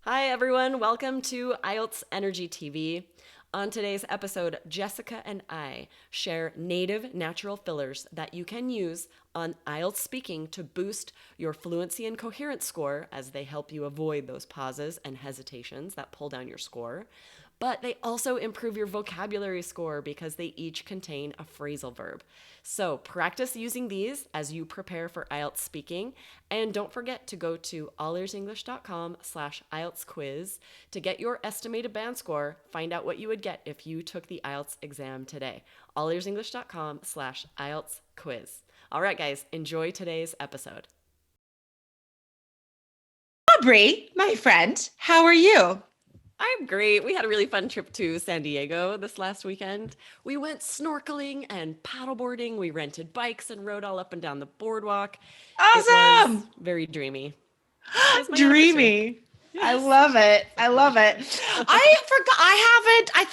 Hi, everyone. Welcome to IELTS Energy TV. On today's episode, Jessica and I share native natural fillers that you can use on IELTS speaking to boost your fluency and coherence score as they help you avoid those pauses and hesitations that pull down your score. But they also improve your vocabulary score because they each contain a phrasal verb. So practice using these as you prepare for IELTS speaking. And don't forget to go to allearsenglish.com/IELTS quiz to get your estimated band score. Find out what you would get if you took the IELTS exam today. allearsenglish.com/IELTS quiz. All right, guys, enjoy today's episode. Aubrey, my friend, how are you? I'm great. We had a really fun trip to San Diego this last weekend. We went snorkeling and paddleboarding. We rented bikes and rode all up and down the boardwalk. It was Awesome. very dreamy. It was my anniversary. Dreamy. I Yes. love it. I love it. I forgot. I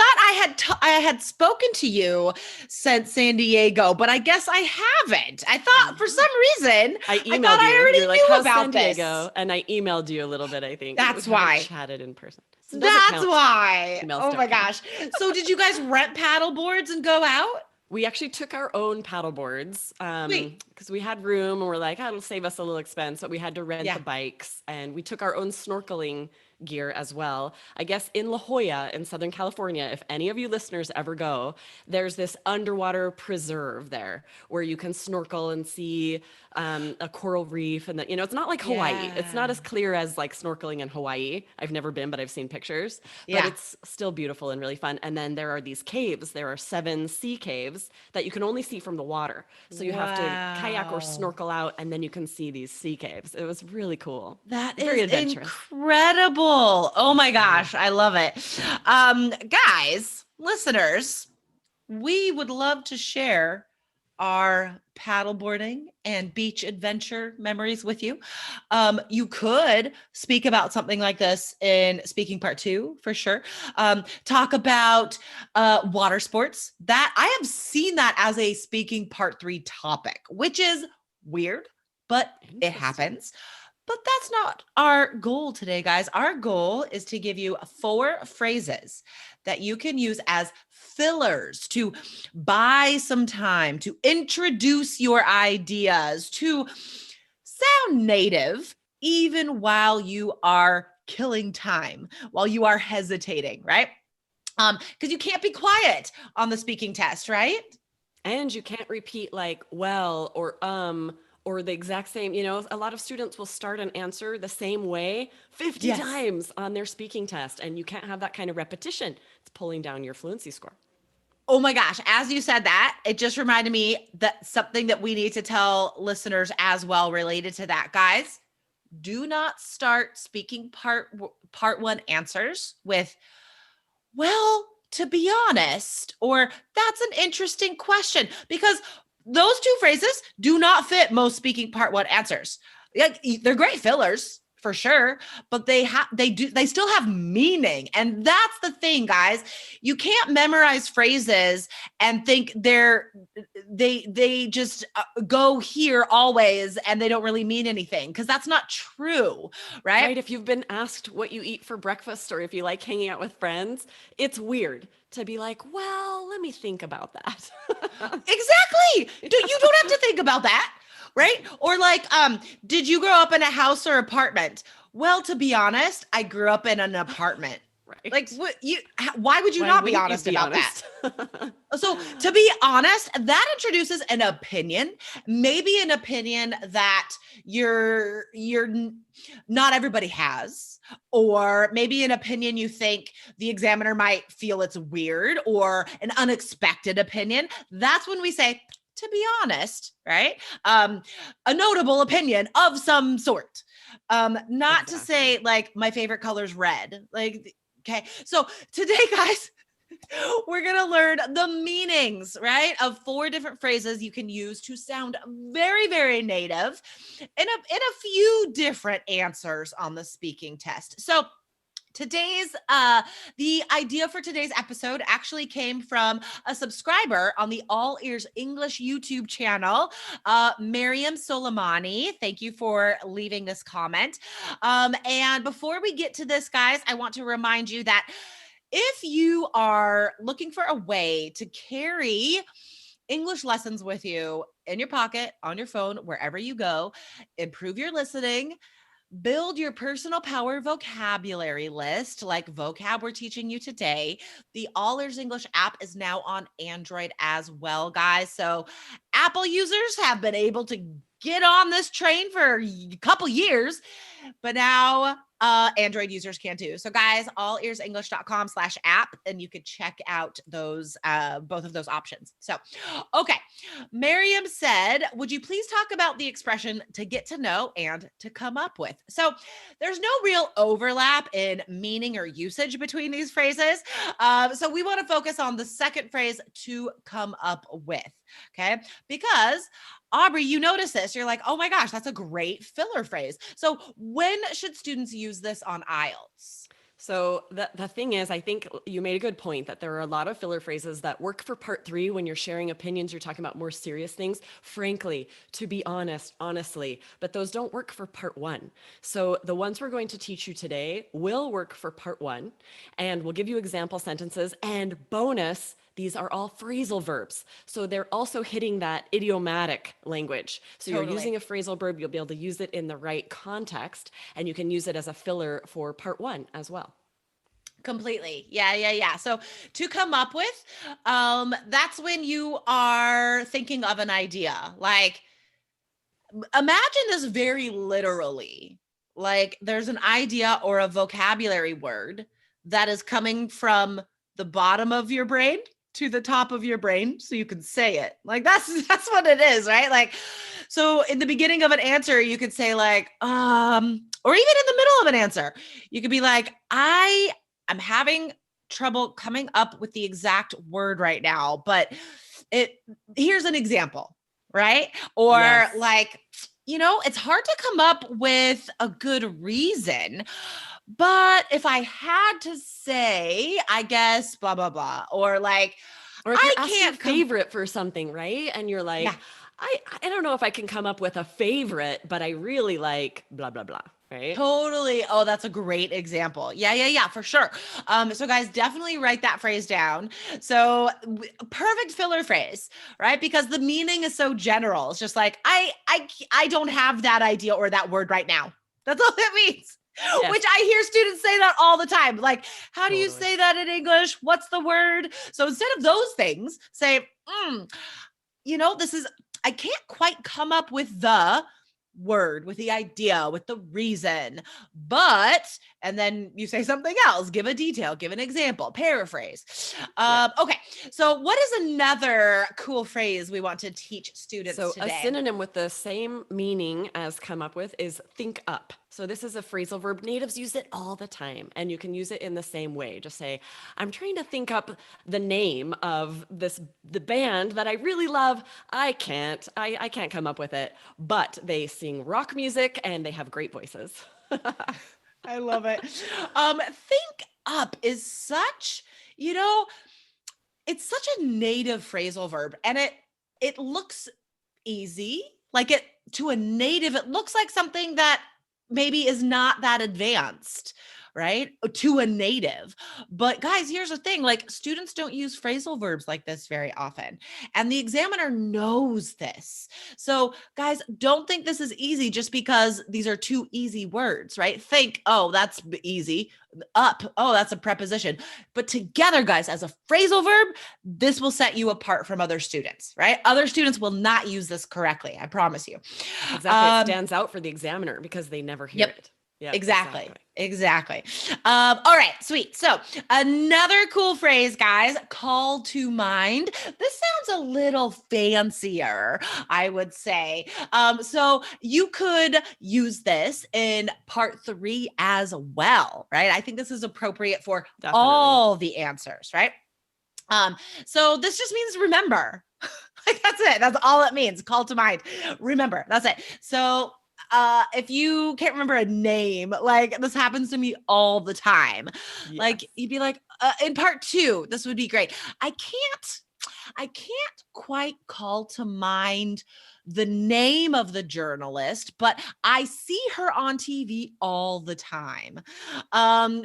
thought I had spoken to you since San Diego, but I guess I haven't. I thought for some reason I I thought emailed I you. already You're like, knew how's San about this. Diego? And I emailed you a little bit, I think. But we That's haven't why. chatted in person. So it doesn't That's count. why. Emails Oh don't my count. gosh. So did you guys rent paddle boards and go out? We actually took our own paddle boards Sweet. because we had room and we're like, oh, it'll save us a little expense. But we had to rent the Yeah. bikes and we took our own snorkeling gear as well. I guess in La Jolla in Southern California, if any of you listeners ever go, there's this underwater preserve there where you can snorkel and see a coral reef. And that, it's not like Hawaii. It's not Yeah. as clear as like snorkeling in Hawaii. I've never been, but I've seen pictures. But Yeah. it's still beautiful and really fun. And then there are these caves. There are 7 sea caves that you can only see from the water. So you have to kayak or Wow. snorkel out, and then you can see these sea caves. It was really cool. That Very is adventurous. incredible. Oh my Yeah. gosh, I love it. Guys, listeners, we would love to share our paddleboarding and beach adventure memories with you. You could speak about something like this in speaking part 2 for sure. Talk about water sports. That I have seen that as a speaking part 3 topic, which is weird, but it Interesting. happens. But that's not our goal today, guys. Our goal is to give you 4 phrases that you can use as fillers to buy some time, to introduce your ideas, to sound native, even while you are killing time, while you are hesitating, right? Because you can't be quiet on the speaking test, right? And you can't repeat like well or the exact same, a lot of students will start an answer the same way 50 Yes. times on their speaking test, and you can't have that kind of repetition. It's pulling down your fluency score. Oh my gosh, as you said that, it just reminded me that something that we need to tell listeners as well related to that. Guys, do not start speaking part 1 answers with well, to be honest, or that's an interesting question because those 2 phrases do not fit most speaking part 1 answers. Like, they're great fillers for sure, but they still have meaning. And that's the thing, guys. You can't memorize phrases and think they just go here always and they don't really mean anything, because that's not true, right? Right? If you've been asked what you eat for breakfast or if you like hanging out with friends, it's weird to be like, well, let me think about that. Exactly. You don't have to think about that, right? Or like, did you grow up in a house or apartment? Well, to be honest, I grew up in an apartment. Like, Right? why would you Why not be wouldn't you honest be about that? honest? So, to be honest, that introduces an opinion, maybe an opinion that not everybody has, or maybe an opinion you think the examiner might feel it's weird, or an unexpected opinion. That's when we say, to be honest, right? A notable opinion of some sort. Not to Exactly. say like my favorite color is red. Like, okay. So today, guys, we're going to learn the meanings, right, of 4 different phrases you can use to sound very, very native in a few different answers on the speaking test. So The idea for today's episode actually came from a subscriber on the All Ears English YouTube channel, Miriam Soleimani. Thank you for leaving this comment. And before we get to this, guys, I want to remind you that if you are looking for a way to carry English lessons with you in your pocket, on your phone, wherever you go, improve your listening, build your personal power vocabulary list like vocab we're teaching you today. The All Ears English app is now on Android as well, guys. So Apple users have been able to get on this train for a couple years, but now Android users can too. So guys, allearsenglish.com/app, and you could check out those both of those options. So, okay. Miriam said, would you please talk about the expression to get to know and to come up with? So there's no real overlap in meaning or usage between these phrases. So we want to focus on the second phrase, to come up with. Okay. Because Aubrey, you notice this. You're like, oh my gosh, that's a great filler phrase. So when should students use this on IELTS? So the thing is, I think you made a good point that there are a lot of filler phrases that work for part 3 when you're sharing opinions, you're talking about more serious things. Frankly, to be honest, honestly, but those don't work for part 1. So the ones we're going to teach you today will work for part 1, and we'll give you example sentences, and bonus, these are all phrasal verbs. So they're also hitting that idiomatic language. So Totally. You're using a phrasal verb, you'll be able to use it in the right context, and you can use it as a filler for part 1 as well. Completely. Yeah. So to come up with, that's when you are thinking of an idea. Like, imagine this very literally. Like, there's an idea or a vocabulary word that is coming from the bottom of your brain to the top of your brain so you can say it. Like, that's what it is, right? Like, so in the beginning of an answer, you could say like, or even in the middle of an answer, you could be like, I'm having trouble coming up with the exact word right now, but here's an example, right? Or Yes. like, it's hard to come up with a good reason, but if I had to say, I guess blah, blah, blah, or like, Or if you're I asked your can't favorite for something, right? And you're like, Yeah. I don't know if I can come up with a favorite, but I really like blah, blah, blah, right? Totally. Oh, that's a great example. Yeah, for sure. So guys, definitely write that phrase down. So perfect filler phrase, right? Because the meaning is so general. It's just like, I don't have that idea or that word right now. That's all that means. Yes. Which I hear students say that all the time. Like, how do you Totally. say that in English? What's the word? So instead of those things, say, I can't quite come up with the word, with the idea, with the reason, but, and then you say something else, give a detail, give an example, paraphrase. Okay. So what is another cool phrase we want to teach students So today? a synonym with the same meaning as come up with is think up. So this is a phrasal verb. Natives use it all the time, and you can use it in the same way. Just say, I'm trying to think up the name of the band that I really love. I can't come up with it, but they sing rock music and they have great voices. I love it. Think up is such, it's such a native phrasal verb, and it looks easy. Like, it to a native, it looks like something that maybe is not that advanced, right? To a native. But guys, here's the thing, like, students don't use phrasal verbs like this very often. And the examiner knows this. So guys, don't think this is easy just because these are two easy words, right? Think, oh, that's easy. Up, oh, that's a preposition. But together, guys, as a phrasal verb, this will set you apart from other students, right? Other students will not use this correctly. I promise you. Exactly. It stands out for the examiner because they never hear it. Yeah, exactly. All right, sweet. So another cool phrase, guys, call to mind. This sounds a little fancier, I would say. So you could use this in part 3 as well, right? I think this is appropriate for all the answers, right? So this just means remember. Like, that's it. That's all it means. Call to mind. Remember. That's it. So if you can't remember a name, like this happens to me all the time. Yes. Like you'd be like, in part 2, this would be great. I can't quite call to mind the name of the journalist, but I see her on TV all the time.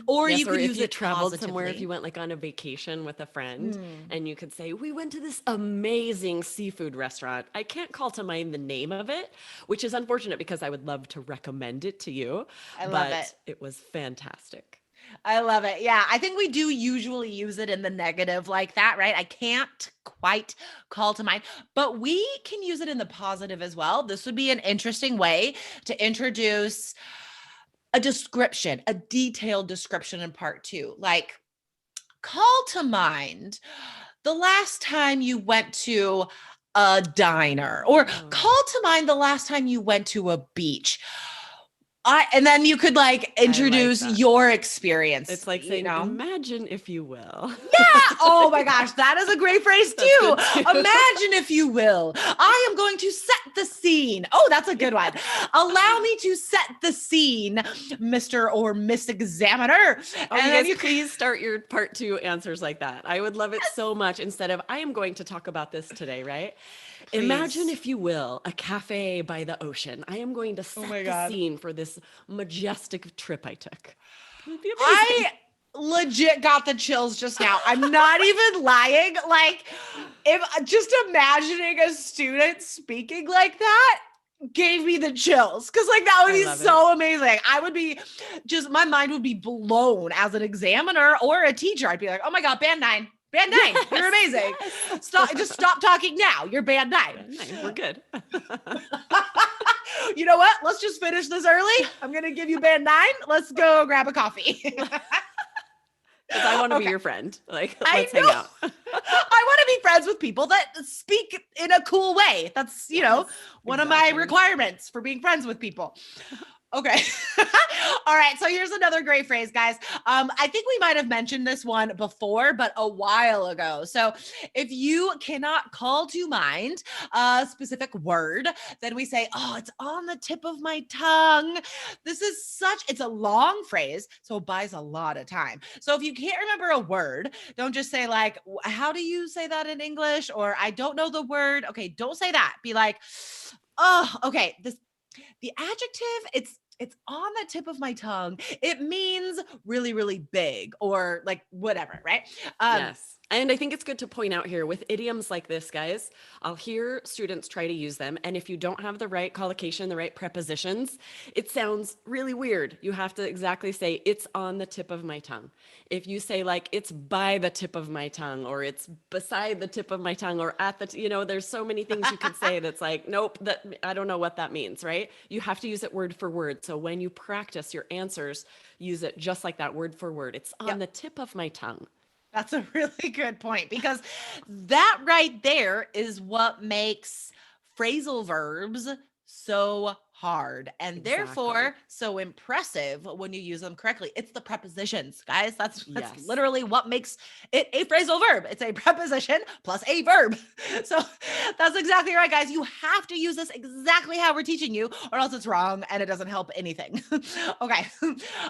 Or Yes, you or could if use you it traveled somewhere, if you positively. went like on a vacation with a friend Hmm. and you could say, we went to this amazing seafood restaurant. I can't call to mind the name of it, which is unfortunate because I would love to recommend it to you, I love it. but it was fantastic. I love it. Yeah, I think we do usually use it in the negative like that, right? I can't quite call to mind, but we can use it in the positive as well. This would be an interesting way to introduce a description, a detailed description in part 2. Like, call to mind the last time you went to a diner, or call to mind the last time you went to a beach. And then you could like I like introduce that. your experience, It's like you saying, know? imagine if you will. Yeah. Oh my gosh, that is a great phrase That's too. good too. Imagine if you will. I am going to set the scene. Oh, that's a good one. Allow me to set the scene, Mr. or Miss Examiner. Oh, And you then guys, please start your part 2 answers like that. I would love it so much. Instead of, I am going to talk about this today, right? Imagine, please. if you will, a cafe by the ocean. I am going to Oh set my the God. scene for this majestic trip I took. It would be I amazing. legit got the chills just now. I'm not even lying. Like, if just imagining a student speaking like that gave me the chills, because like that would I be love so amazing. I would be just, my mind would be blown as an examiner or a teacher. I'd be like, oh my God, band 9. Band 9, you're amazing. Yes. Stop talking now. You're band 9. We're good. You know what? Let's just finish this early. I'm going to give you band 9. Let's go grab a coffee. Because I want to be Okay. your friend. Like, I let's hang know. out. I want to be friends with people that speak in a cool way. That's, Yes, one of my exactly. requirements for being friends with people. Okay. All right. So here's another great phrase, guys. I think we might have mentioned this one before, but a while ago. So if you cannot call to mind a specific word, then we say, oh, it's on the tip of my tongue. It's a long phrase, so it buys a lot of time. So if you can't remember a word, don't just say like, how do you say that in English? Or I don't know the word. Okay. Don't say that. Be like, oh, okay. The adjective, it's on the tip of my tongue. It means really, really big, or like whatever, right? Yes. And I think it's good to point out here with idioms like this, guys, I'll hear students try to use them. And if you don't have the right collocation, the right prepositions, it sounds really weird. You have to exactly say, it's on the tip of my tongue. If you say like, it's by the tip of my tongue, or it's beside the tip of my tongue, or at the, there's so many things you could say that's like, nope, I don't know what that means, right? You have to use it word for word. So when you practice your answers, use it just like that, word for word. It's on Yep. the tip of my tongue. That's a really good point, because that right there is what makes phrasal verbs so hard and therefore Exactly. so impressive when you use them correctly. It's the prepositions, guys. That's Yes. literally what makes it a phrasal verb. It's a preposition plus a verb. So that's exactly right, guys. You have to use this exactly how we're teaching you, or else it's wrong and it doesn't help anything. Okay.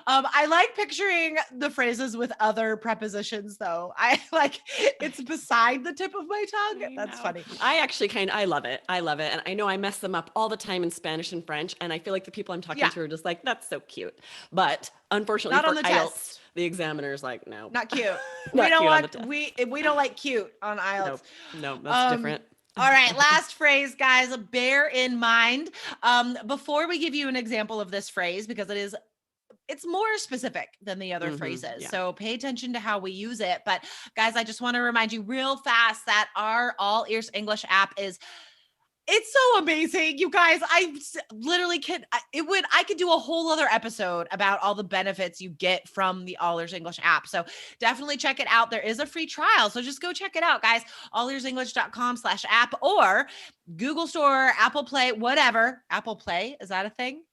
I like picturing the phrases with other prepositions, though. I like, it's beside the tip of my tongue. I That's know. funny. I actually I love it. I love it. And I know I mess them up all the time in Spanish and French. And I feel like the people I'm talking Yeah. to are just like, that's so cute. But unfortunately Not for on the IELTS, test. the examiner's like, no. Not cute. Not We don't cute on the want test. we don't like cute on IELTS. Nope. No, that's different. All right, last phrase, guys. Bear in mind, before we give you an example of this phrase, because it's more specific than the other phrases. Yeah. So pay attention to how we use it. But guys, I just want to remind you real fast that our All Ears English app it's so amazing. You guys, I literally I could do a whole other episode about all the benefits you get from the All Ears English app. So definitely check it out. There is a free trial. So just go check it out, guys. allearsenglish.com/app, or Google Store, Apple Play, whatever. Apple Play, is that a thing?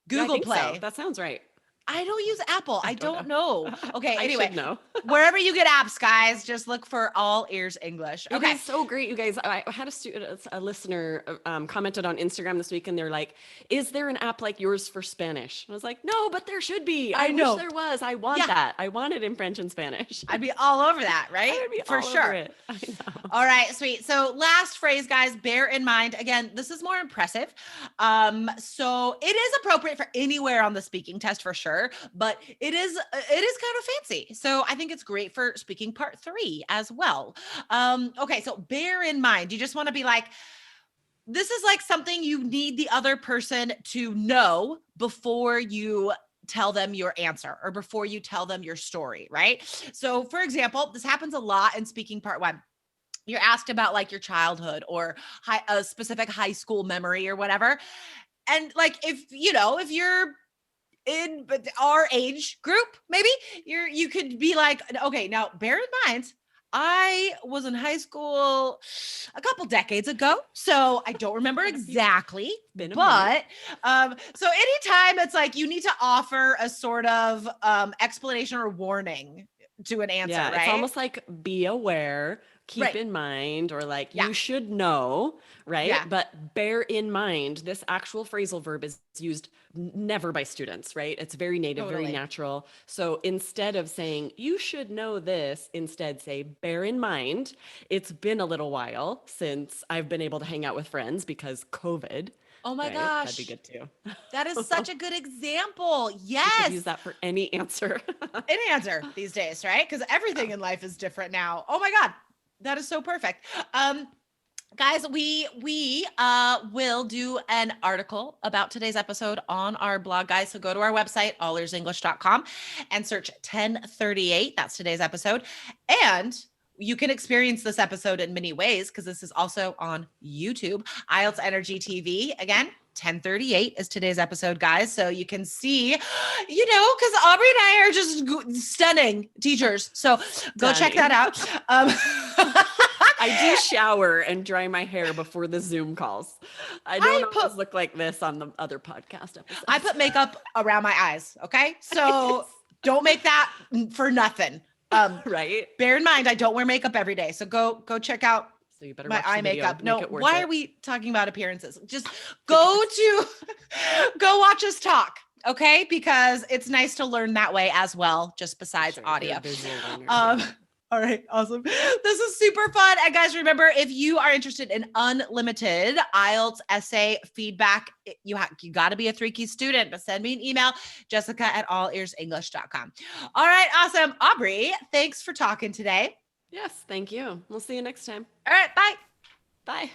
Yeah, I Google think Play. so. That sounds right. I don't use Apple. I don't know. Okay. I Anyway, should know. wherever you get apps, guys, just look for All Ears English. It Okay. is so great, you guys. I had a student, a listener, commented on Instagram this week, and they're like, "Is there an app like yours for Spanish?" I was like, "No, but there should be. I wish know. there was. I want Yeah. that. I want it in French and Spanish. I'd be all over that, right? I would be for all sure. over it. I know. All right, sweet. So last phrase, guys, bear in mind, again, this is more impressive. So it is appropriate for anywhere on the speaking test for sure, but it is kind of fancy. So I think it's great for speaking part 3 as well. Okay, so bear in mind, you just want to be like, this is like something you need the other person to know before you tell them your answer or before you tell them your story, right? So for example, this happens a lot in speaking part 1. You're asked about like your childhood or a specific high school memory or whatever. And like, if you're in our age group, maybe you could be like, okay, now bear in mind, I was in high school a couple decades ago, so I don't remember exactly, Been a but so anytime it's like you need to offer a sort of explanation or warning to an answer, Yeah, right? it's almost like be aware, keep Right. in mind, or like Yeah. you should know, right? Yeah. But bear in mind, this actual phrasal verb is used never by students, right? It's very native, very Totally. natural. So instead of saying you should know this, instead say bear in mind, it's been a little while since I've been able to hang out with friends because COVID. Oh my Right? That'd be gosh. good too. That is such a good example. You could use Yes. that for any answer. Any answer these days, right? Because everything in life is different now. Oh my God. That is so perfect. Guys, we will do an article about today's episode on our blog, guys. So go to our website, allearsenglish.com, and search 1038. That's today's episode. And you can experience this episode in many ways because this is also on YouTube, IELTS Energy TV. Again, 1038 is today's episode, guys. So you can see, because Aubrey and I are just stunning teachers. So go check that out. I do shower and dry my hair before the Zoom calls. I don't always look like this on the other podcast episodes. I put makeup around my eyes. Okay. So don't make that for nothing. Right. Bear in mind, I don't wear makeup every day. So go check out So you better my watch the eye video, makeup. make No, it worth why it. are we talking about appearances? Just go watch us talk. Okay. Because it's nice to learn that way as well, just besides Sure, you're a audio. visual learner, yeah. All right, awesome. This is super fun. And guys, remember, if you are interested in unlimited IELTS essay feedback, you got to be a 3 Key student, but send me an email, jessica@allearsenglish.com. All right, awesome. Aubrey, thanks for talking today. Yes, thank you. We'll see you next time. All right, bye. Bye.